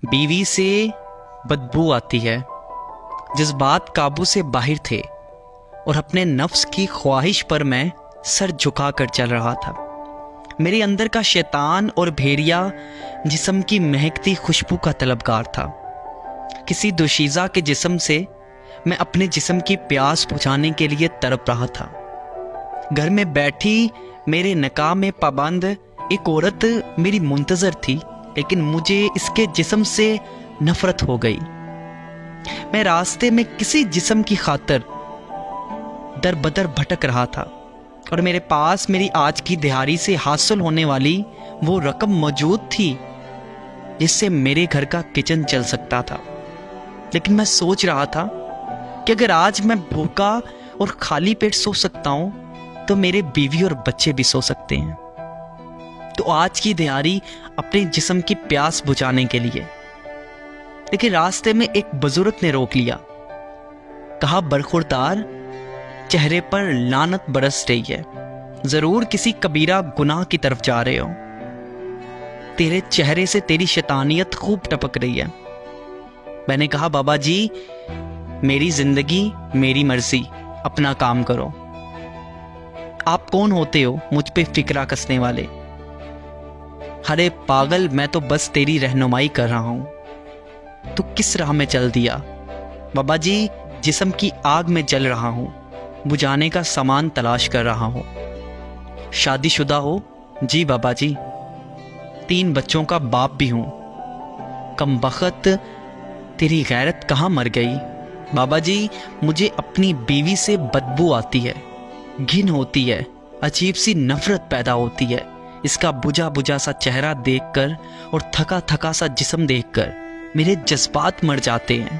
بیوی سے بدبو آتی ہے، جذبات قابو سے باہر تھے اور اپنے نفس کی خواہش پر میں سر جھکا کر چل رہا تھا۔ میرے اندر کا شیطان اور بھیڑیا جسم کی مہکتی خوشبو کا طلبگار تھا۔ کسی دوشیزہ کے جسم سے میں اپنے جسم کی پیاس بجھانے کے لیے تڑپ رہا تھا۔ گھر میں بیٹھی میرے نکاح میں پابند ایک عورت میری منتظر تھی، لیکن مجھے اس کے جسم سے نفرت ہو گئی۔ میں راستے میں کسی جسم کی خاطر در بدر بھٹک رہا تھا اور میرے پاس میری آج کی دہاڑی سے حاصل ہونے والی وہ رقم موجود تھی جس سے میرے گھر کا کچن چل سکتا تھا۔ لیکن میں سوچ رہا تھا کہ اگر آج میں بھوکا اور خالی پیٹ سو سکتا ہوں تو میرے بیوی اور بچے بھی سو سکتے ہیں۔ تو آج کی دہاڑی اپنے جسم کی پیاس بجھانے کے لیے۔ لیکن راستے میں ایک بزرگ نے روک لیا، کہا برخوردار، چہرے پر لعنت برس رہی ہے، ضرور کسی کبیرہ گناہ کی طرف جا رہے ہو، تیرے چہرے سے تیری شیطانیت خوب ٹپک رہی ہے۔ میں نے کہا بابا جی، میری زندگی میری مرضی، اپنا کام کرو۔ آپ کون ہوتے ہو مجھ پہ فکرہ کسنے والے؟ ارے پاگل، میں تو بس تیری رہنمائی کر رہا ہوں۔ تو کس راہ میں چل دیا؟ بابا جی، جسم کی آگ میں جل رہا ہوں، بجھانے کا سامان تلاش کر رہا ہوں۔ شادی شدہ ہو؟ جی بابا جی، 3 بچوں کا باپ بھی ہوں۔ کم بخت، تیری غیرت کہاں مر گئی؟ بابا جی، مجھے اپنی بیوی سے بدبو آتی ہے، گھن ہوتی ہے، عجیب سی نفرت پیدا ہوتی ہے اس کا بجھا بجھا سا چہرہ دیکھ کر اور تھکا تھکا سا جسم دیکھ کر میرے جذبات مر جاتے ہیں۔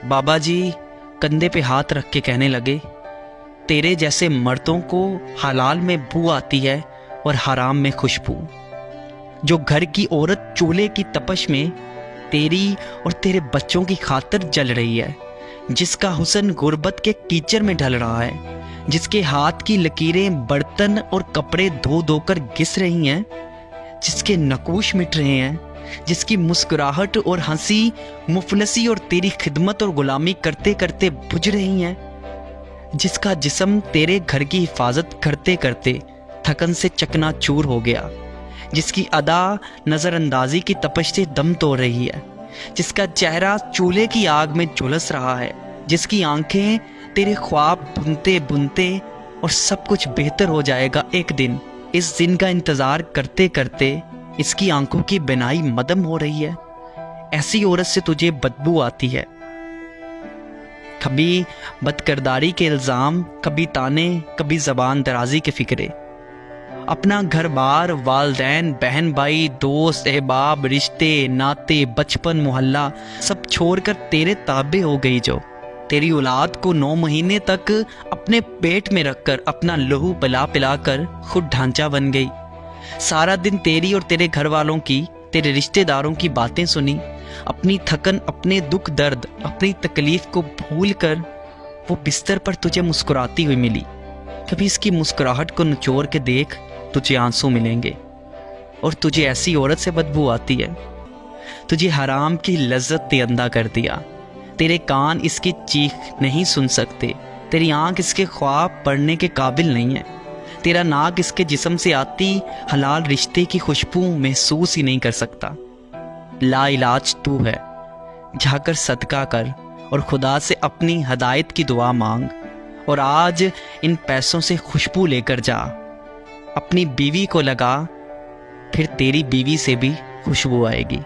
بابا جی کندھے پہ ہاتھ رکھ کے کہنے لگے، تیرے جیسے مردوں کو حلال میں بو آتی ہے اور حرام میں خوشبو۔ جو گھر کی عورت چولہے کی تپش میں تیری اور تیرے بچوں کی خاطر جل رہی ہے، جس کا حسن غربت کے کیچڑ میں ڈھل رہا ہے، جس کے ہاتھ کی لکیریں برتن اور کپڑے دھو دھو کر گھس رہی ہیں، جس کے نقوش مٹ رہے ہیں، جس کی مسکراہٹ اور ہنسی مفلسی اور تیری خدمت اور غلامی کرتے کرتے بجھ رہی ہیں، جس کا جسم تیرے گھر کی حفاظت کرتے کرتے تھکن سے چکنا چور ہو گیا، جس کی ادا نظر اندازی کی تپش سے دم توڑ رہی ہے، جس کا چہرہ چولہے کی آگ میں جھلس رہا ہے، جس کی آنکھیں تیرے خواب بنتے بنتے اور سب کچھ بہتر ہو جائے گا ایک دن، اس دن کا انتظار کرتے کرتے اس کی آنکھوں کی بینائی مدم ہو رہی ہے، ایسی عورت سے تجھے بدبو آتی ہے۔ کبھی بد کرداری کے الزام، کبھی تانے، کبھی زبان درازی کے فکرے، اپنا گھر بار، والدین، بہن بھائی، دوست احباب، رشتے ناتے، بچپن، محلہ سب چھوڑ کر تیرے تابع ہو گئی، جو تیری اولاد کو 9 مہینے تک اپنے پیٹ میں رکھ کر اپنا لہو پلا پلا کر خود ڈھانچہ بن گئی۔ سارا دن تیری اور تیرے گھر والوں کی، تیرے رشتہ داروں کی باتیں سنی، اپنی تھکن، اپنے دکھ درد، اپنی تکلیف کو بھول کر وہ بستر پر تجھے مسکراتی ہوئی ملی۔ کبھی اس کی مسکراہٹ کو نچوڑ کے دیکھ، تجھے آنسو ملیں گے اور تجھے ایسی عورت سے بدبو آتی ہے۔ تجھے حرام کی لذت نے اندھا کر دیا، تیرے کان اس کی چیخ نہیں سن سکتے، تیری آنکھ اس کے خواب پڑھنے کے قابل نہیں ہے، تیرا ناک اس کے جسم سے آتی حلال رشتے کی خوشبو محسوس ہی نہیں کر سکتا۔ لا علاج تو ہے، جا کر صدقہ کر اور خدا سے اپنی ہدایت کی دعا مانگ، اور آج ان پیسوں سے خوشبو لے کر جا، اپنی بیوی کو لگا، پھر تیری بیوی سے بھی خوشبو آئے گی۔